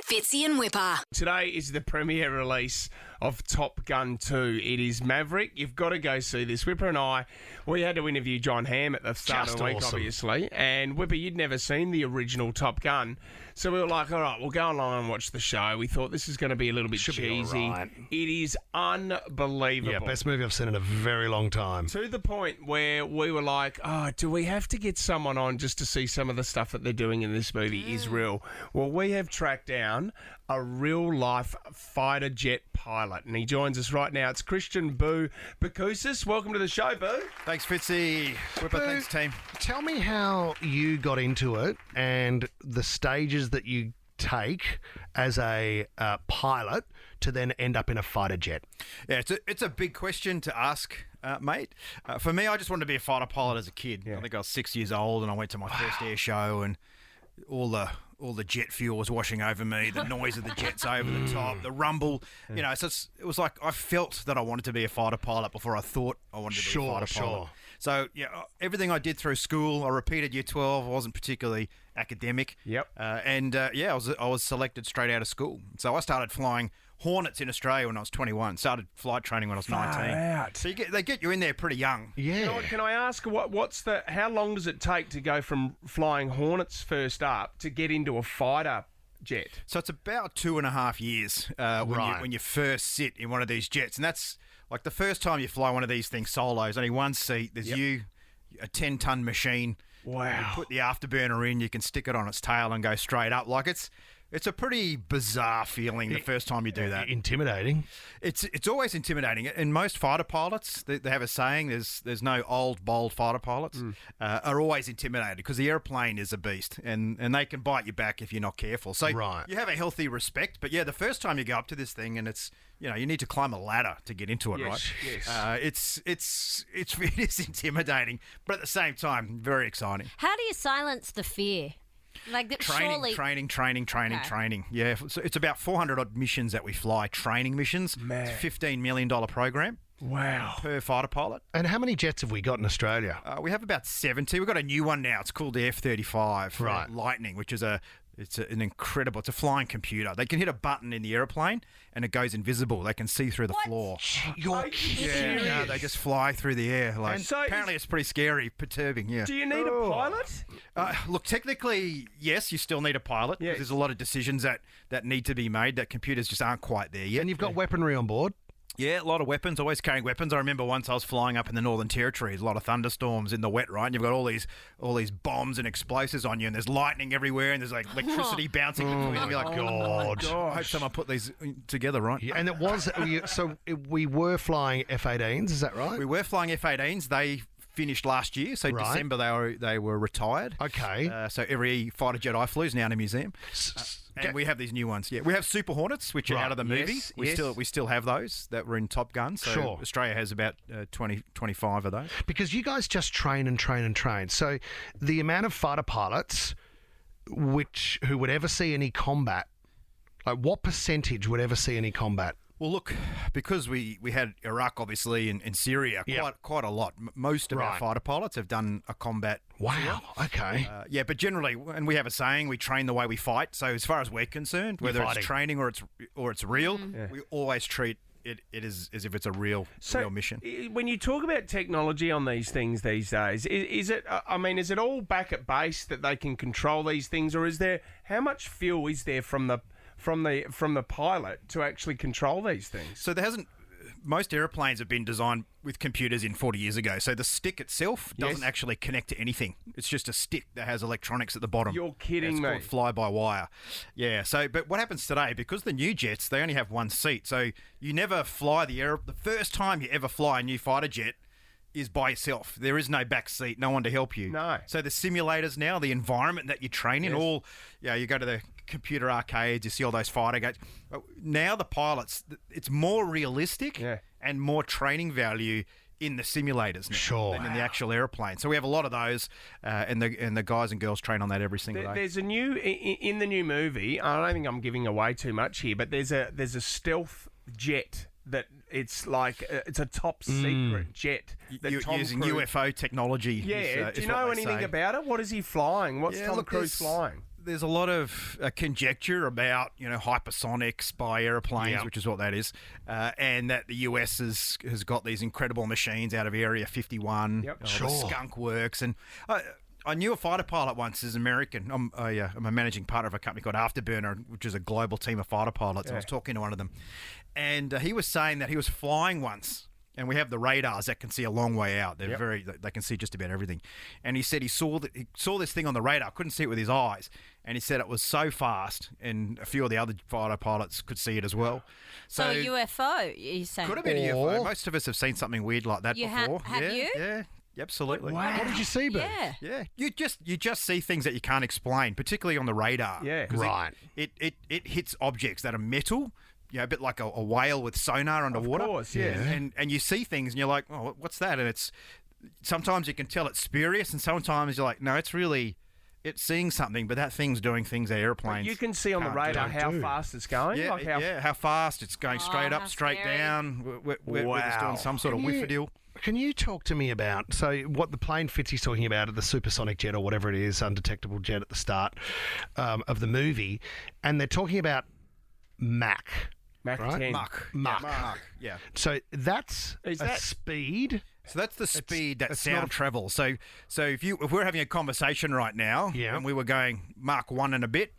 Fitzy and Wippa. Today is the premiere release of Top Gun 2. It is Maverick. You've got to go see this. Wippa and I, we had to interview John Hamm at the start of the week, obviously. And Wippa, you'd never seen the original Top Gun. So we were like, all right, we'll go along and watch the show. We thought this is going to be a little bit cheesy. Right. It is unbelievable. Yeah, best movie I've seen in a very long time. To the point where we were like, oh, do we have to get someone on just to see some of the stuff that they're doing in this movie is real? Well, we have tracked down a real-life fighter jet pilot, and he joins us right now. It's Christian Boucousis. Welcome to the show, Boo. Thanks, Fitzy. Wippa, thanks, team. Tell me how you got into it and the stages that you take as a pilot to then end up in a fighter jet. Yeah, it's a big question to ask, mate. For me, I just wanted to be a fighter pilot as a kid. I think I was 6 years old, and I went to my first air show, and all the jet fuel was washing over me, the noise of the jets over the top, the rumble. You know, so it was like I felt that I wanted to be a fighter pilot before I thought I wanted to be a fighter pilot. So, yeah, everything I did through school, I repeated year 12. I wasn't particularly academic. Yep. I was selected straight out of school. So I started flying Hornets in Australia when I was 21. Started flight training when I was 19. Out. So they get you in there pretty young. Yeah. Can I ask, how long does it take to go from flying Hornets first up to get into a fighter jet? So it's about 2.5 years when you first sit in one of these jets. And that's like the first time you fly one of these things solo. There's only one seat. There's you, a 10-ton machine. Wow. You put the afterburner in, you can stick it on its tail and go straight up. Like it's a pretty bizarre feeling the first time you do that. Intimidating. It's always intimidating. And most fighter pilots, they have a saying, there's no old, bold fighter pilots, are always intimidated because the airplane is a beast and they can bite you back if you're not careful. So you have a healthy respect. But, yeah, the first time you go up to this thing and it's, you know, you need to climb a ladder to get into it, right? Yes. It is intimidating, but at the same time, very exciting. How do you silence the fear? Like surely... Training. Yeah, so it's about 400 odd missions that we fly, training missions. Man. It's a $15 million program. Wow. Per fighter pilot. And how many jets have we got in Australia? We have about 70. We've got a new one now. It's called the F-35 Right. Lightning, which is an incredible, it's a flying computer. They can hit a button in the airplane and it goes invisible. They can see through the floor. You're Yeah, no, they just fly through the air. Like, so apparently it's pretty scary, perturbing, yeah. Do you need a pilot? Look, technically, yes, you still need a pilot. Yes. There's a lot of decisions that need to be made that computers just aren't quite there yet. And you've got weaponry on board? Yeah, a lot of weapons, always carrying weapons. I remember once I was flying up in the Northern Territory, there's a lot of thunderstorms in the wet, right? And you've got all these bombs and explosives on you, and there's lightning everywhere, and there's like electricity bouncing between them. You're like, God. I hope someone put these together, right? Yeah, and it was we were flying F-18s, is that right? We were flying F-18s. They finished last year, so December they were retired. Okay. So every fighter jet I flew is now in a museum. And we have these new ones. Yeah, we have Super Hornets, which are out of the movie. We still have those that were in Top Gun. So Australia has about 25 of those. Because you guys just train and train and train. So the amount of fighter pilots who would ever see any combat, like what percentage would ever see any combat? Well, look, because we had Iraq, obviously, and Syria, quite a lot. Most of our fighter pilots have done a combat. Wow, okay. But generally, and we have a saying, we train the way we fight. So as far as we're concerned, whether it's training or it's real, we always treat it as if it's a real mission. When you talk about technology on these things these days, is it all back at base that they can control these things, or how much fuel is there from the pilot to actually control these things? So most airplanes have been designed with computers in 40 years ago. So the stick itself doesn't actually connect to anything. It's just a stick that has electronics at the bottom. You're kidding me. It's called fly-by-wire. Yeah. So, but what happens today, because the new jets, they only have one seat. So you never fly the first time you ever fly a new fighter jet is by yourself. There is no back seat, no one to help you. No. So the simulators now, the environment that you train in, you go to the computer arcades, you see all those fighter games. Now the pilots, it's more realistic and more training value in the simulators now than in the actual airplane. So we have a lot of those, and the guys and girls train on that every single day. There's a new in the new movie. I don't think I'm giving away too much here, but there's a stealth jet that it's like it's a top secret jet. You're using UFO technology. Yeah. Do you know anything about it? What is he flying? What's Tom Cruise flying? there's a lot of conjecture about hypersonic spy airplanes, Yeah. which is what that is, and that the US has got these incredible machines out of Area 51, Yep. the Sure. Skunk Works, and I knew a fighter pilot once as American. I'm a managing partner of a company called Afterburner, which is a global team of fighter pilots. I was talking to one of them, and he was saying that he was flying once. And we have the radars that can see a long way out. They're they can see just about everything. And he said he saw this thing on the radar, couldn't see it with his eyes. And he said it was so fast, and a few of the other fighter pilots could see it as well. So a UFO, you're saying? Could have been a UFO. Most of us have seen something weird like that You before. have you? Yeah, absolutely. What did you see, Ben? Yeah. Yeah, you just see things that you can't explain, particularly on the radar. Yeah. 'Cause Right. It hits objects that are metal. A bit like a whale with sonar underwater. Of course, yeah. And you see things and you're like, oh, what's that? And sometimes you can tell it's spurious, and sometimes you're like, no, it's seeing something, but that thing's doing things that airplanes. You can see on the can't radar do. how fast it's going. Yeah, like how how fast it's going, straight how up, straight scary. down. We're just doing some sort of Can you- whiffer deal. Can you talk to me about what the plane Fitzy's talking about, the supersonic jet or whatever it is, undetectable jet at the start of the movie, and they're talking about Mach. Mach Right? 10. Mach. Yeah. So that's Is a that- speed. So that's the speed that it's sound not- travels. So if we're having a conversation right now, Yeah. and we were going Mach 1 and a bit,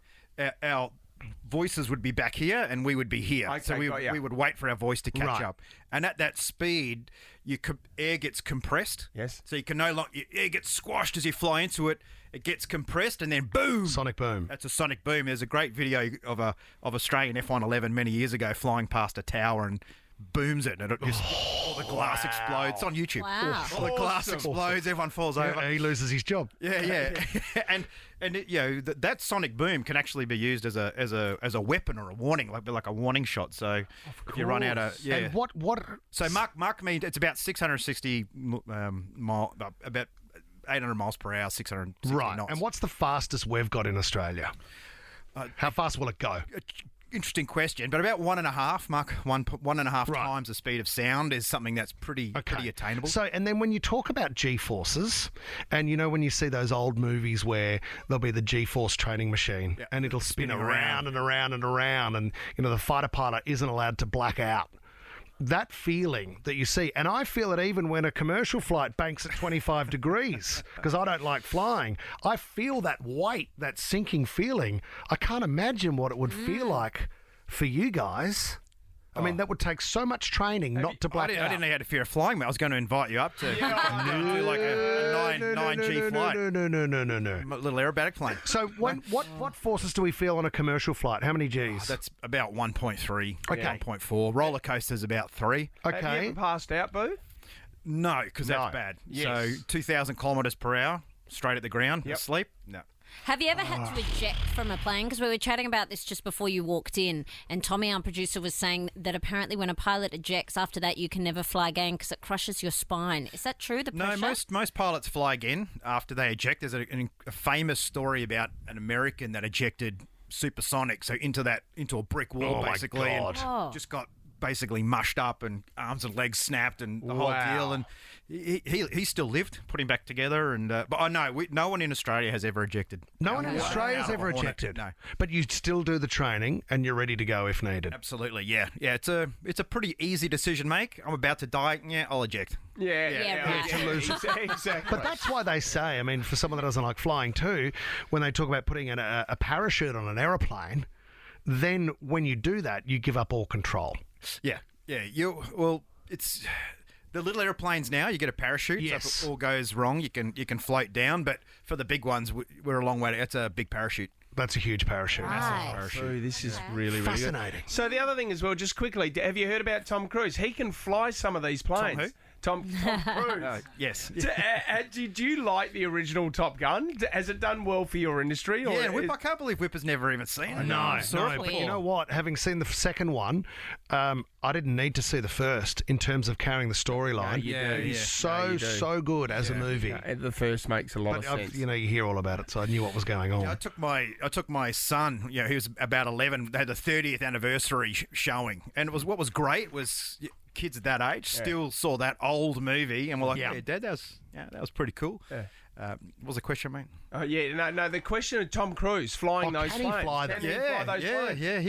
our voices would be back here and we would be here. Okay, So got ya. we would wait for our voice to catch Right. up. And at that speed, air gets compressed. Yes. So you can no longer air gets squashed as you fly into it. It gets compressed and then boom. Sonic boom. That's a sonic boom. There's a great video of Australian F111 many years ago flying past a tower and booms it, and it just all the glass explodes. It's on YouTube. Wow. All the glass explodes. Everyone falls over. He loses his job. Yeah. and that sonic boom can actually be used as a weapon or a warning, like a warning shot. So if you run out of And what? so Mach means it's about 660 mile, about 800 miles per hour, 660 Right. knots. And what's the fastest we've got in Australia? How fast will it go? Interesting question, but about 1.5 Mach, one and a half Right. times the speed of sound is something that's pretty attainable. So, and then when you talk about G-forces, and when you see those old movies where there'll be the G-force training machine, and it'll spin Spinning around and around and around, and the fighter pilot isn't allowed to black out. That feeling that you see, and I feel it even when a commercial flight banks at 25 degrees, because I don't like flying. I feel that weight, that sinking feeling. I can't imagine what it would feel like for you guys. I mean, that would take so much training not to black I out. didn't know you had a fear of flying, mate. I was going to invite you up to do like a 9G flight. No. A little aerobatic plane. So what forces do we feel on a commercial flight? How many Gs? That's about 1.3, Okay. 1.4. Roller coasters about 3. Have you Okay. ever passed out, Boo? No, because that's No. bad. Yes. So 2,000 kilometres per hour, straight at the ground, asleep. No. Have you ever had to eject from a plane? Because we were chatting about this just before you walked in, and Tommy, our producer, was saying that apparently when a pilot ejects, after that you can never fly again because it crushes your spine. Is that true? The No, pressure? most pilots fly again after they eject. There's a famous story about an American that ejected supersonic, so into a brick wall Oh, my basically, God. and just got basically mushed up and arms and legs snapped and the whole Wow. deal. And he still lived, put him back together. And but I know no one in Australia has ever ejected. No one in Out Australia's of a ever Hornet, ejected. No. But you still do the training and you're ready to go if needed. Absolutely, yeah. It's a pretty easy decision to make. I'm about to die. Yeah, I'll eject. Yeah, right. Exactly. But that's why they say, I mean, for someone that doesn't like flying too, when they talk about putting a parachute on an aeroplane, then when you do that, you give up all control. Yeah. It's the little airplanes now. You get a parachute. Yes. So if it all goes wrong, you can float down. But for the big ones, we're a long way. It's a big parachute. That's a huge parachute. Right. Oh, this is really, really Fascinating. good. So the other thing as well, just quickly, have you heard about Tom Cruise? He can fly some of these planes. who? Tom Cruise. Yes. Do you like the original Top Gun? Has it done well for your industry? Or Yeah, I can't believe Whipper's never even seen it. No, Saw it but before. you know what? Having seen the second one, I didn't need to see the first in terms of carrying the storyline. you do. He's Yeah. No, you do. so good as a movie. Yeah, the first makes a lot But of sense. you hear all about it, so I knew what was going on. I took my son. He was about 11. They had the 30th anniversary showing, and what was great was kids at that age still saw that old movie and were like, Yeah. "Yeah, Dad, that was pretty cool." What was the question, mate? Oh, yeah, no. The question of Tom Cruise flying those can he planes. fly Can them? he fly those planes? Yeah.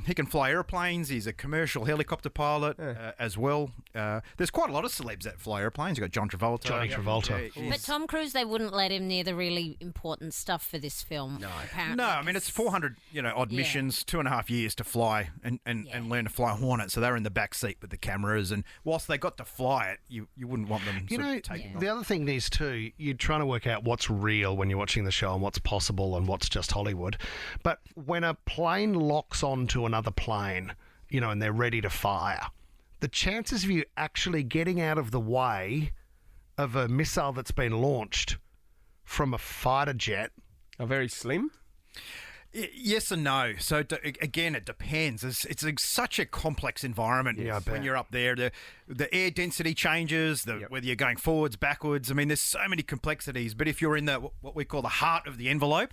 He can fly airplanes. He's a commercial helicopter pilot as well. There's quite a lot of celebs that fly airplanes. You've got John Travolta. Johnny Travolta. But Tom Cruise, they wouldn't let him near the really important stuff for this film. No, apparently. No, I mean it's 400, odd missions, 2.5 years to fly and learn to fly a Hornet. So they're in the back seat with the cameras, and whilst they got to fly it, you wouldn't want them taking off. The other thing is too, you're trying to work out what's real when you're watching the show and what's possible and what's just Hollywood. But when a plane locks onto another plane, and they're ready to fire, the chances of you actually getting out of the way of a missile that's been launched from a fighter jet Are very slim. Yes and no. So again, it depends. It's such a complex environment when you're up there. The air density changes. Whether you're going forwards, backwards. I mean, there's so many complexities. But if you're in what we call the heart of the envelope,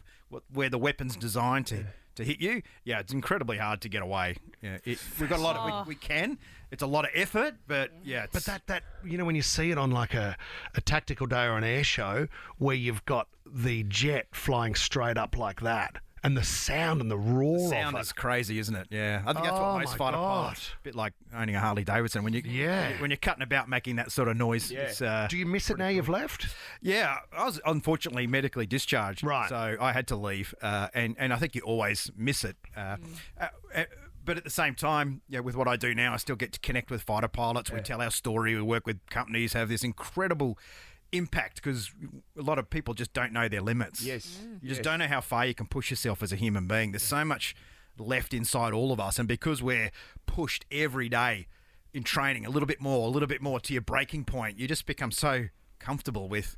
where the weapon's designed to hit you, it's incredibly hard to get away. We've got a lot of we can. It's a lot of effort, but But that when you see it on like a tactical day or an air show where you've got the jet flying straight up like that. And the sound and the roar sound of it. is crazy, isn't it? Yeah, I think that's what most fighter pilots. A bit like owning a Harley Davidson when you're cutting about making that sort of noise. Yeah. Do you miss it now you've left? Yeah, I was unfortunately medically discharged, right? So I had to leave, and I think you always miss it. But at the same time, with what I do now, I still get to connect with fighter pilots. We tell our story. We work with companies, have this incredible impact because a lot of people just don't know their limits. Yes. You just don't know how far you can push yourself as a human being. There's so much left inside all of us, and because we're pushed every day in training a little bit more to your breaking point, you just become so comfortable with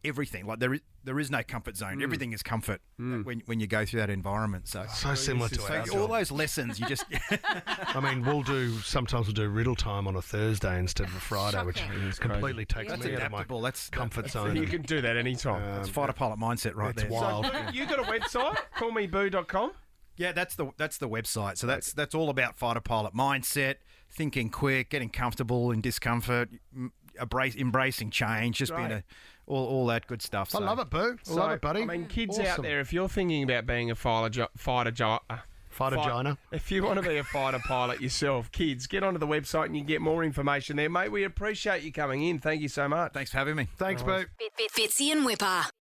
everything. Like there is no comfort zone. Everything is comfort when you go through that environment. So similar to our all those lessons you just I mean, sometimes we'll do riddle time on a Thursday instead of a Friday, which completely takes me out of my comfort zone. You can do that anytime. It's fighter pilot mindset right there. It's wild. So, you got a website, callmeboo.com? Yeah, that's the website. So that's all about fighter pilot mindset, thinking quick, getting comfortable in discomfort, embracing change, just being all that good stuff. So. I love it, Boo. I love it, buddy. I mean, kids out there, if you're thinking about being a fighter giner. If you want to be a fighter pilot yourself, kids, get onto the website and you get more information there, mate. We appreciate you coming in. Thank you so much. Thanks for having me. Thanks, Boo. Fitzy and Wippa.